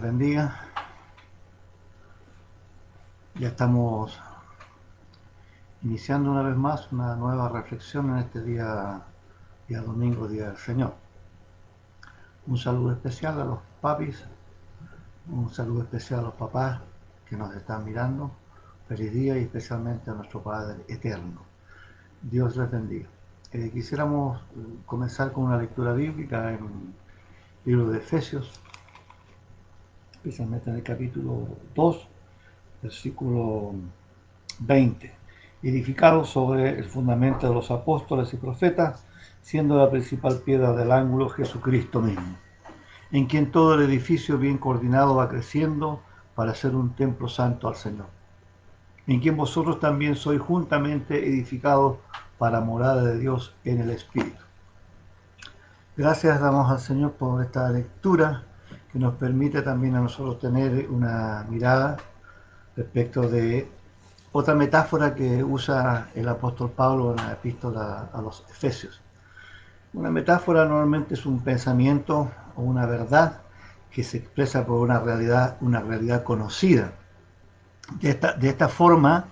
bendiga. Ya estamos iniciando una vez más una nueva reflexión en este día domingo, Día del Señor. Un saludo especial a los papis, un saludo especial a los papás que nos están mirando. Feliz día y especialmente a nuestro Padre Eterno. Dios les bendiga. Quisiéramos comenzar con una lectura bíblica en el libro de Efesios, especialmente en el capítulo 2, versículo 20. Edificado sobre el fundamento de los apóstoles y profetas, siendo la principal piedra del ángulo Jesucristo mismo, en quien todo el edificio bien coordinado va creciendo para ser un templo santo al Señor, en quien vosotros también sois juntamente edificados para morada de Dios en el Espíritu. Gracias damos al Señor por esta lectura que nos permite también a nosotros tener una mirada respecto de otra metáfora que usa el apóstol Pablo en la epístola a los Efesios. Una metáfora normalmente es un pensamiento o una verdad que se expresa por una realidad conocida. De esta forma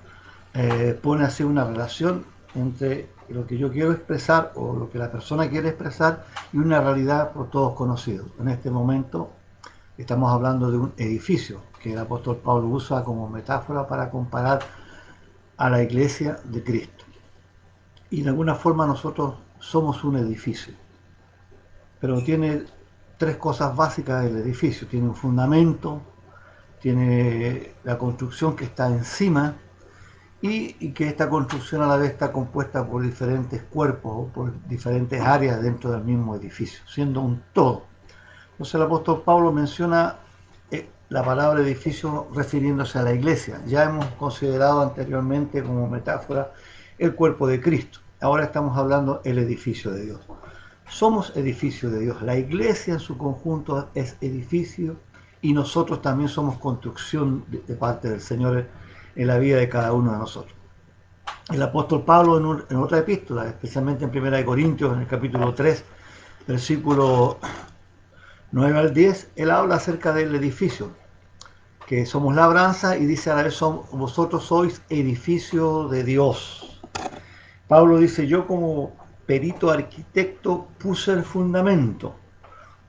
pone así una relación entre lo que yo quiero expresar o lo que la persona quiere expresar y una realidad por todos conocidos. En este momento estamos hablando de un edificio que el apóstol Pablo usa como metáfora para comparar a la iglesia de Cristo. Y de alguna forma nosotros somos un edificio, pero tiene tres cosas básicas del edificio. Tiene un fundamento, tiene la construcción que está encima y que esta construcción a la vez está compuesta por diferentes cuerpos o por diferentes áreas dentro del mismo edificio, siendo un todo. Entonces el apóstol Pablo menciona la palabra edificio refiriéndose a la iglesia. Ya hemos considerado anteriormente como metáfora el cuerpo de Cristo. Ahora estamos hablando del edificio de Dios. Somos edificio de Dios. La iglesia en su conjunto es edificio y nosotros también somos construcción de parte del Señor en la vida de cada uno de nosotros. El apóstol Pablo en otra epístola, especialmente en 1 Corintios, en el capítulo 3, versículo 9 al 10, él habla acerca del edificio, que somos labranza, y dice a la vez, vosotros sois edificio de Dios. Pablo dice, yo como perito arquitecto puse el fundamento,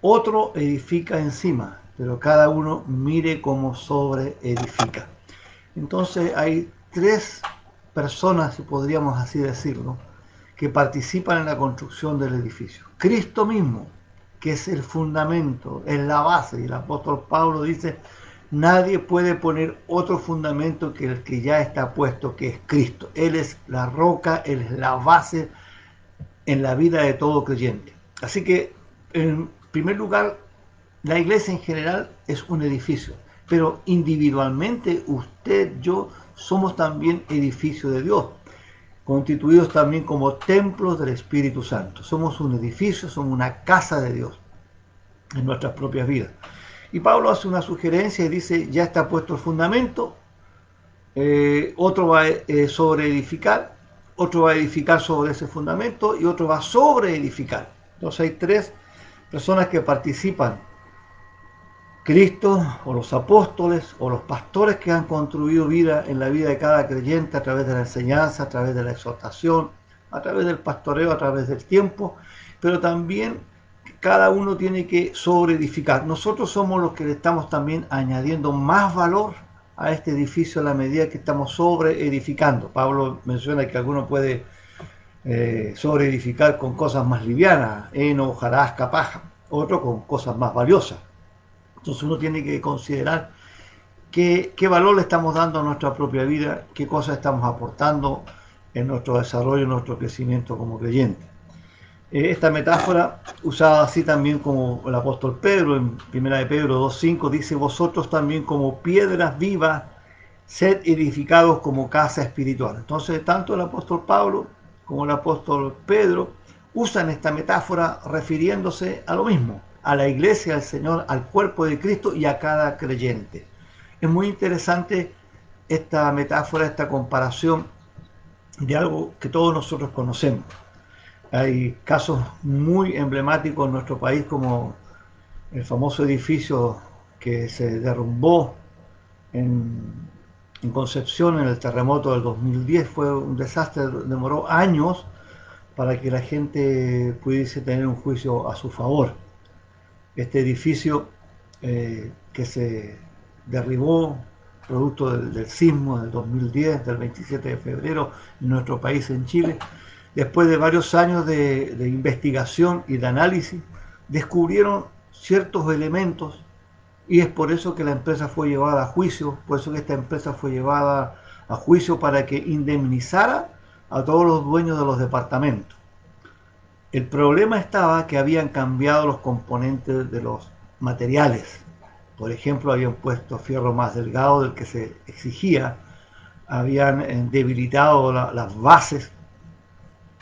otro edifica encima, pero cada uno mire cómo sobre edifica. Entonces hay tres personas, si podríamos así decirlo, que participan en la construcción del edificio. Cristo mismo, que es el fundamento, es la base, y el apóstol Pablo dice, nadie puede poner otro fundamento que el que ya está puesto, que es Cristo. Él es la roca, Él es la base en la vida de todo creyente. Así que, en primer lugar, la iglesia en general es un edificio, pero individualmente usted, yo, somos también edificio de Dios, constituidos también como templos del Espíritu Santo. Somos un edificio, somos una casa de Dios en nuestras propias vidas. Y Pablo hace una sugerencia y dice, ya está puesto el fundamento, otro va a sobre edificar, otro va a edificar sobre ese fundamento y otro va a sobre edificar. Entonces hay tres personas que participan: Cristo o los apóstoles o los pastores que han construido vida en la vida de cada creyente a través de la enseñanza, a través de la exhortación, a través del pastoreo, a través del tiempo, pero también cada uno tiene que sobreedificar. Nosotros somos los que le estamos también añadiendo más valor a este edificio a la medida que estamos sobreedificando. Pablo menciona que alguno puede sobreedificar con cosas más livianas, heno, hojarasca, paja, otro con cosas más valiosas. Entonces uno tiene que considerar qué valor le estamos dando a nuestra propia vida, qué cosas estamos aportando en nuestro desarrollo, en nuestro crecimiento como creyente. Esta metáfora, usada así también como el apóstol Pedro, en 1 de Pedro 2.5, dice, vosotros también como piedras vivas, sed edificados como casa espiritual. Entonces, tanto el apóstol Pablo como el apóstol Pedro usan esta metáfora refiriéndose a lo mismo, a la iglesia, al Señor, al cuerpo de Cristo y a cada creyente. Es muy interesante esta metáfora, esta comparación de algo que todos nosotros conocemos. Hay casos muy emblemáticos en nuestro país como el famoso edificio que se derrumbó en, en Concepción en el terremoto del 2010. Fue un desastre, demoró años para que la gente pudiese tener un juicio a su favor. Este edificio que se derribó producto del sismo del 2010, del 27 de febrero en nuestro país, en Chile, después de varios años de investigación y de análisis, descubrieron ciertos elementos y es por eso que la empresa fue llevada a juicio, por eso que esta empresa fue llevada a juicio para que indemnizara a todos los dueños de los departamentos. El problema estaba que habían cambiado los componentes de los materiales. Por ejemplo, habían puesto fierro más delgado del que se exigía, habían debilitado las bases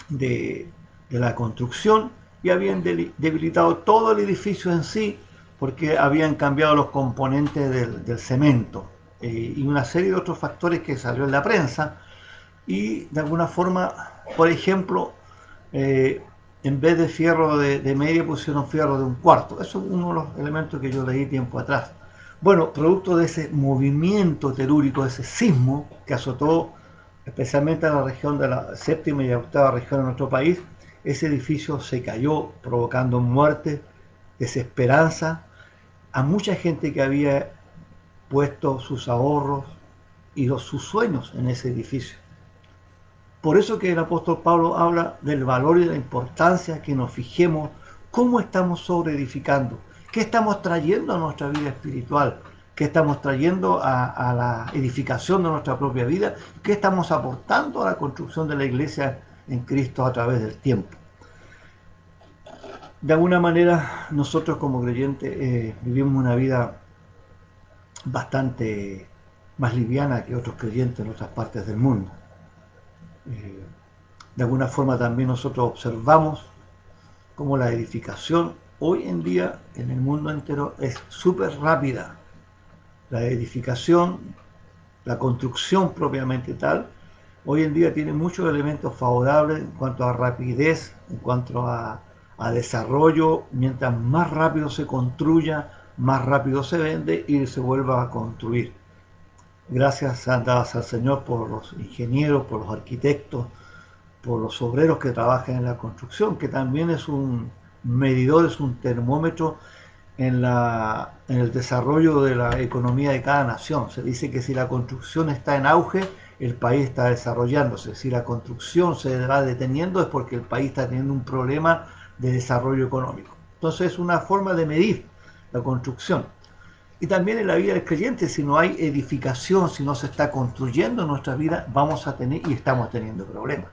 de la construcción y habían debilitado todo el edificio en sí porque habían cambiado los componentes del cemento y una serie de otros factores que salió en la prensa y de alguna forma, por ejemplo, en vez de fierro de media pusieron fierro de un cuarto. Eso es uno de los elementos que yo leí tiempo atrás. Bueno, producto de ese movimiento telúrico, de ese sismo que azotó especialmente en la región de la séptima y octava región de nuestro país, ese edificio se cayó provocando muerte, desesperanza a mucha gente que había puesto sus ahorros y sus sueños en ese edificio. Por eso que el apóstol Pablo habla del valor y de la importancia que nos fijemos cómo estamos sobreedificando, qué estamos trayendo a nuestra vida espiritual, qué estamos trayendo a la edificación de nuestra propia vida, qué estamos aportando a la construcción de la iglesia en Cristo a través del tiempo. De alguna manera nosotros como creyentes vivimos una vida bastante más liviana que otros creyentes en otras partes del mundo. De alguna forma también nosotros observamos cómo la edificación hoy en día en el mundo entero es súper rápida. La edificación, la construcción propiamente tal, hoy en día tiene muchos elementos favorables en cuanto a rapidez, en cuanto a desarrollo. Mientras más rápido se construya, más rápido se vende y se vuelva a construir. Gracias dadas al Señor por los ingenieros, por los arquitectos, por los obreros que trabajan en la construcción, que también es un medidor, es un termómetro en el desarrollo de la economía de cada nación. Se dice que si la construcción está en auge, el país está desarrollándose. Si la construcción se va deteniendo es porque el país está teniendo un problema de desarrollo económico. Entonces es una forma de medir la construcción. Y también en la vida del creyente, si no hay edificación, si no se está construyendo en nuestra vida, vamos a tener y estamos teniendo problemas.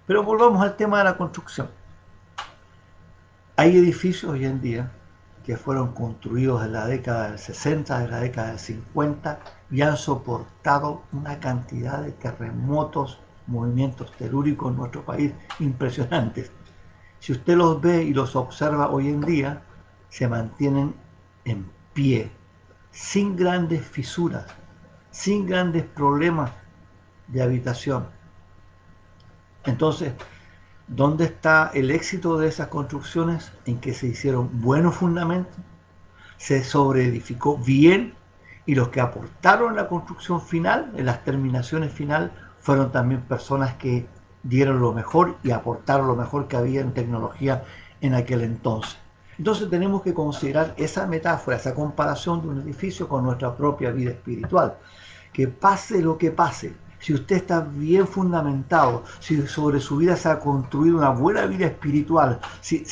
Pero volvamos al tema de la construcción. Hay edificios hoy en día que fueron construidos en la década del 60, en la década del 50 y han soportado una cantidad de terremotos, movimientos telúricos en nuestro país impresionantes. Si usted los ve y los observa hoy en día, se mantienen en pie, sin grandes fisuras, sin grandes problemas de habitación. Entonces, ¿dónde está el éxito de esas construcciones? En que se hicieron buenos fundamentos, se sobreedificó bien y los que aportaron la construcción final, en las terminaciones final, fueron también personas que dieron lo mejor y aportaron lo mejor que había en tecnología en aquel entonces. Entonces tenemos que considerar esa metáfora, esa comparación de un edificio con nuestra propia vida espiritual. Que pase lo que pase, si usted está bien fundamentado, si sobre su vida se ha construido una buena vida espiritual, si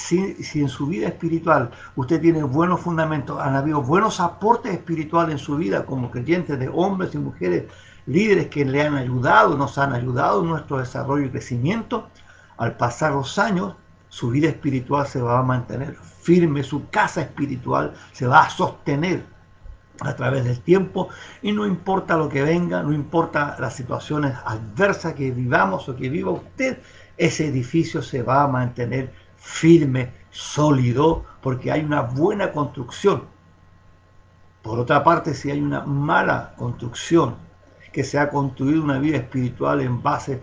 en su vida espiritual usted tiene buenos fundamentos, han habido buenos aportes espirituales en su vida como creyentes de hombres y mujeres líderes que le han ayudado, nos han ayudado en nuestro desarrollo y crecimiento, al pasar los años su vida espiritual se va a mantener firme, su casa espiritual se va a sostener a través del tiempo y no importa lo que venga, no importa las situaciones adversas que vivamos o que viva usted, ese edificio se va a mantener firme, sólido, porque hay una buena construcción. Por otra parte, si hay una mala construcción, que se ha construido una vida espiritual en base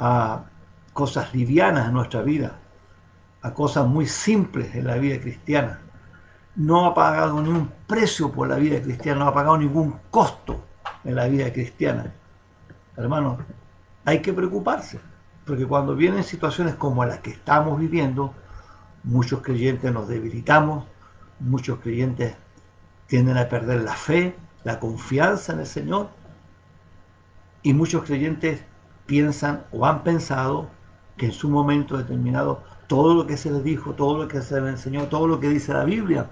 a cosas livianas en nuestra vida, a cosas muy simples en la vida cristiana, no ha pagado ni un precio por la vida cristiana, no ha pagado ningún costo en la vida cristiana. Hermanos, hay que preocuparse, porque cuando vienen situaciones como las que estamos viviendo, muchos creyentes nos debilitamos, muchos creyentes tienden a perder la fe, la confianza en el Señor, y muchos creyentes piensan o han pensado que en su momento determinado todo lo que se les dijo, todo lo que se les enseñó, todo lo que dice la Biblia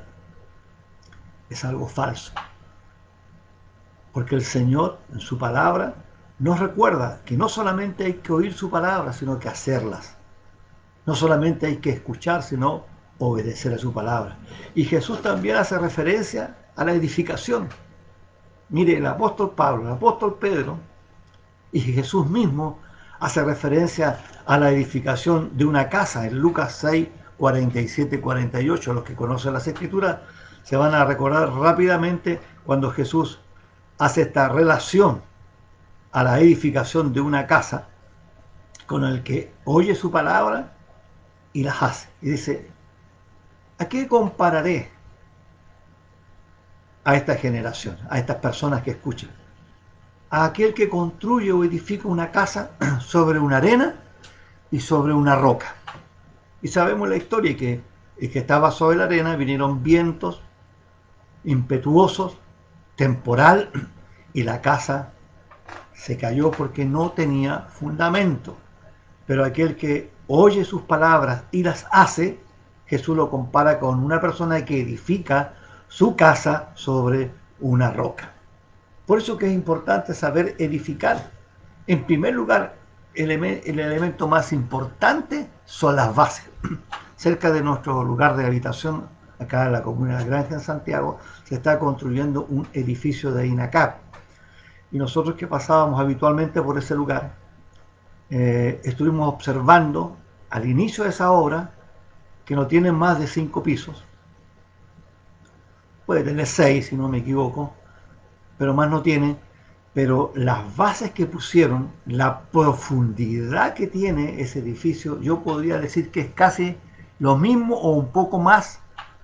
es algo falso. Porque el Señor en su palabra nos recuerda que no solamente hay que oír su palabra, sino que hacerlas. No solamente hay que escuchar, sino obedecer a su palabra. Y Jesús también hace referencia a la edificación. Mire, el apóstol Pablo, el apóstol Pedro y Jesús mismo hace referencia a la edificación de una casa en Lucas 6, 47 y 48. Los que conocen las Escrituras se van a recordar rápidamente cuando Jesús hace esta relación a la edificación de una casa con el que oye su palabra y las hace. Y dice, ¿a qué compararé a esta generación, a estas personas que escuchan? A aquel que construye o edifica una casa sobre una arena y sobre una roca. Y sabemos la historia, que el que estaba sobre la arena vinieron vientos impetuosos, temporal, y la casa se cayó porque no tenía fundamento. Pero aquel que oye sus palabras y las hace, Jesús lo compara con una persona que edifica su casa sobre una roca. Por eso que es importante saber edificar. En primer lugar, el elemento más importante son las bases. Cerca de nuestro lugar de habitación, acá en la comuna de la Granja en Santiago, se está construyendo un edificio de INACAP. Y nosotros que pasábamos habitualmente por ese lugar, estuvimos observando al inicio de esa obra que no tiene más de 5 pisos. Puede tener 6 si no me equivoco, pero más no tiene. Pero las bases que pusieron, la profundidad que tiene ese edificio, yo podría decir que es casi lo mismo o un poco más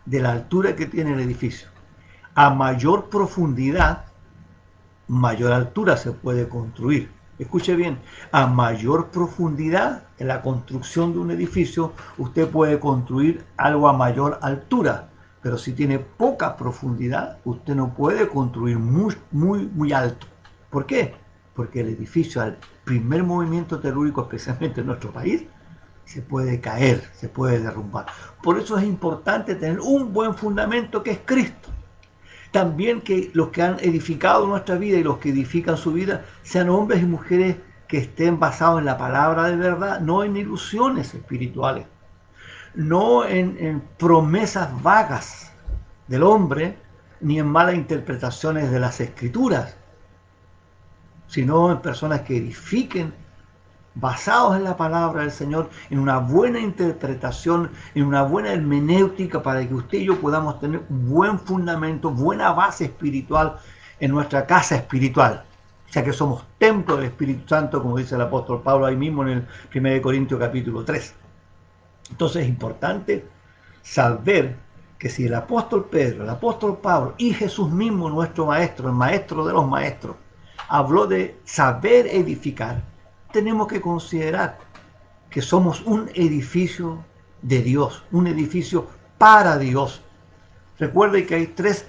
de la altura que tiene el edificio. A mayor profundidad, mayor altura se puede construir. Escuche bien, a mayor profundidad en la construcción de un edificio, usted puede construir algo a mayor altura. Pero si tiene poca profundidad, usted no puede construir muy alto. ¿Por qué? Porque el edificio, al primer movimiento telúrico, especialmente en nuestro país, se puede caer, se puede derrumbar. Por eso es importante tener un buen fundamento, que es Cristo. También que los que han edificado nuestra vida y los que edifican su vida sean hombres y mujeres que estén basados en la palabra de verdad, no en ilusiones espirituales, no en promesas vagas del hombre, ni en malas interpretaciones de las Escrituras, sino en personas que edifiquen basados en la palabra del Señor, en una buena interpretación, en una buena hermenéutica, para que usted y yo podamos tener un buen fundamento, buena base espiritual en nuestra casa espiritual, ya que somos templo del Espíritu Santo, como dice el apóstol Pablo ahí mismo en el 1 Corintios capítulo 3. Entonces es importante saber que si el apóstol Pedro, el apóstol Pablo y Jesús mismo, nuestro maestro, el maestro de los maestros, habló de saber edificar, tenemos que considerar que somos un edificio de Dios, un edificio para Dios. Recuerde que hay 3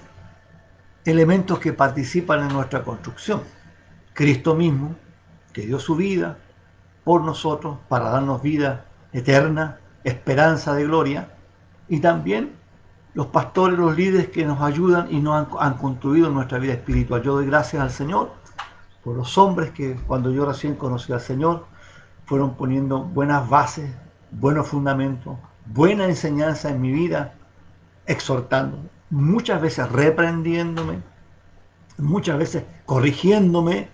elementos que participan en nuestra construcción. Cristo mismo, que dio su vida por nosotros para darnos vida eterna, esperanza de gloria, y también los pastores, los líderes que nos ayudan y nos han construido nuestra vida espiritual. Yo doy gracias al Señor por los hombres que cuando yo recién conocí al Señor fueron poniendo buenas bases, buenos fundamentos, buena enseñanza en mi vida, exhortándome, muchas veces reprendiéndome, muchas veces corrigiéndome,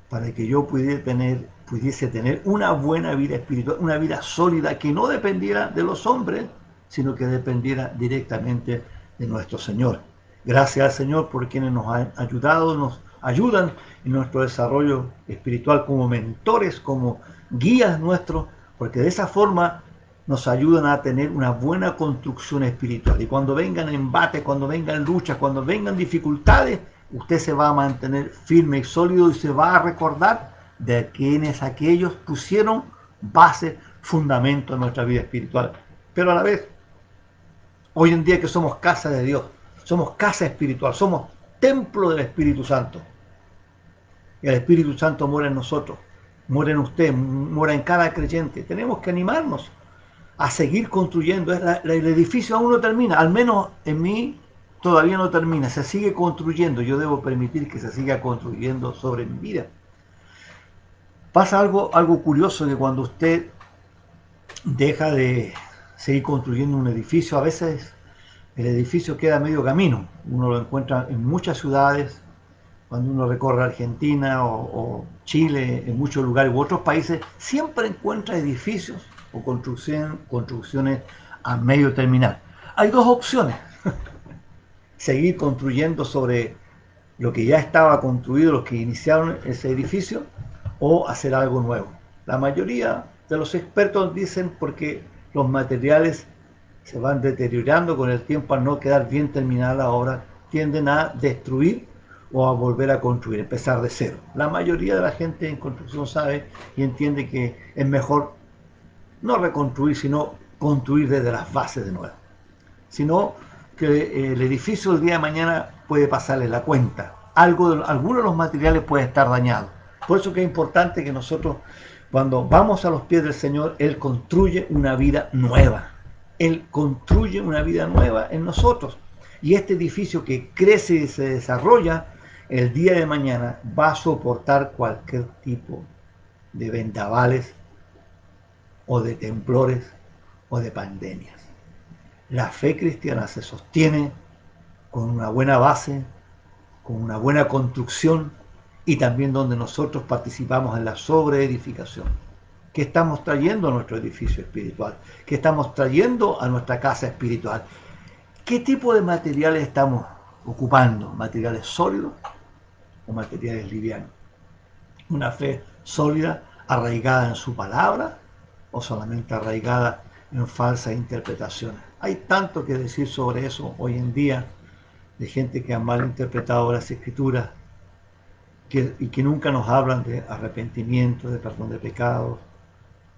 para que yo pudiese tener una buena vida espiritual, una vida sólida que no dependiera de los hombres, sino que dependiera directamente de nuestro Señor. Gracias al Señor por quienes nos han ayudado, nos ayudan en nuestro desarrollo espiritual como mentores, como guías nuestros, porque de esa forma nos ayudan a tener una buena construcción espiritual. Y cuando vengan embates, cuando vengan luchas, cuando vengan dificultades, usted se va a mantener firme y sólido y se va a recordar de quienes aquellos pusieron base, fundamento en nuestra vida espiritual. Pero a la vez, hoy en día que somos casa de Dios, somos casa espiritual, somos templo del Espíritu Santo. Y el Espíritu Santo mora en nosotros, mora en usted, mora en cada creyente. Tenemos que animarnos a seguir construyendo. El edificio aún no termina, al menos en mí todavía no termina, se sigue construyendo. Yo debo permitir que se siga construyendo sobre mi vida. Pasa algo curioso, que cuando usted deja de seguir construyendo un edificio, a veces el edificio queda a medio camino. Uno lo encuentra en muchas ciudades, cuando uno recorre Argentina o Chile, en muchos lugares u otros países, siempre encuentra edificios o construcciones a medio terminar. Hay dos opciones: seguir construyendo sobre lo que ya estaba construido, los que iniciaron ese edificio, o hacer algo nuevo. La mayoría de los expertos dicen porque los materiales se van deteriorando con el tiempo, al no quedar bien terminada la obra, tienden a destruir o a volver a construir, empezar de cero. La mayoría de la gente en construcción sabe y entiende que es mejor no reconstruir, sino construir desde las bases de nuevo. Sino que el edificio el día de mañana puede pasarle la cuenta. Algunos de los materiales puede estar dañado. Por eso que es importante que nosotros, cuando vamos a los pies del Señor, Él construye una vida nueva. Él construye una vida nueva en nosotros. Y este edificio que crece y se desarrolla, el día de mañana va a soportar cualquier tipo de vendavales o de temblores o de pandemias. La fe cristiana se sostiene con una buena base, con una buena construcción, y también donde nosotros participamos en la sobreedificación. ¿Qué estamos trayendo a nuestro edificio espiritual? ¿Qué estamos trayendo a nuestra casa espiritual? ¿Qué tipo de materiales estamos ocupando? ¿Materiales sólidos o materiales livianos? ¿Una fe sólida, arraigada en su palabra, o solamente arraigada en falsas interpretaciones? Hay tanto que decir sobre eso hoy en día, de gente que ha malinterpretado las escrituras y que nunca nos hablan de arrepentimiento, de perdón de pecados,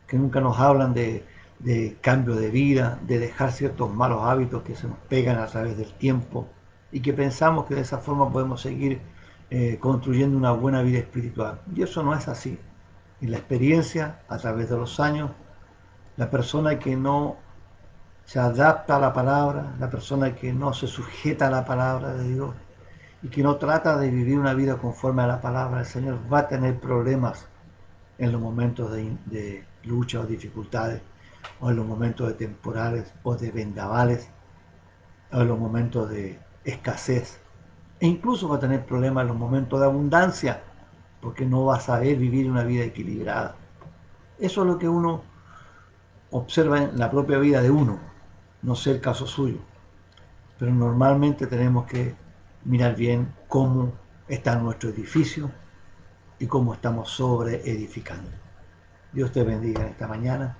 que nunca nos hablan de cambio de vida, de dejar ciertos malos hábitos que se nos pegan a través del tiempo, y que pensamos que de esa forma podemos seguir construyendo una buena vida espiritual. Y eso no es así. En la experiencia, a través de los años, la persona que no se adapta a la palabra, la persona que no se sujeta a la palabra de Dios y que no trata de vivir una vida conforme a la palabra del Señor, va a tener problemas en los momentos de lucha o dificultades, o en los momentos de temporales o de vendavales, o en los momentos de escasez, e incluso va a tener problemas en los momentos de abundancia, porque no va a saber vivir una vida equilibrada. Eso es lo que uno observa en la propia vida de uno, no sé el caso suyo, pero normalmente tenemos que mirar bien cómo está nuestro edificio y cómo estamos sobre edificando. Dios te bendiga en esta mañana,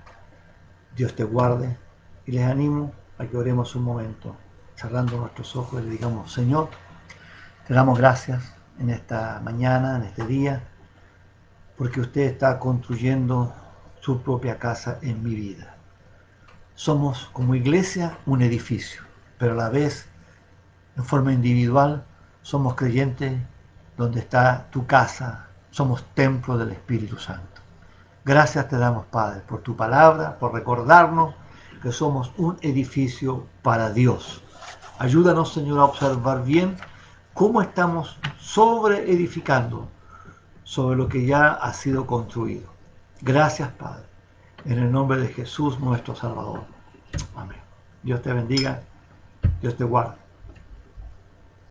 Dios te guarde, y les animo a que oremos un momento, cerrando nuestros ojos, y le digamos: Señor, te damos gracias en esta mañana, en este día, porque usted está construyendo su propia casa en mi vida. Somos como iglesia un edificio, pero a la vez, en forma individual, somos creyentes donde está tu casa, somos templo del Espíritu Santo. Gracias te damos, Padre, por tu palabra, por recordarnos que somos un edificio para Dios. Ayúdanos, Señor, a observar bien cómo estamos sobre edificando sobre lo que ya ha sido construido. Gracias, Padre, en el nombre de Jesús, nuestro Salvador. Amén. Dios te bendiga, Dios te guarde.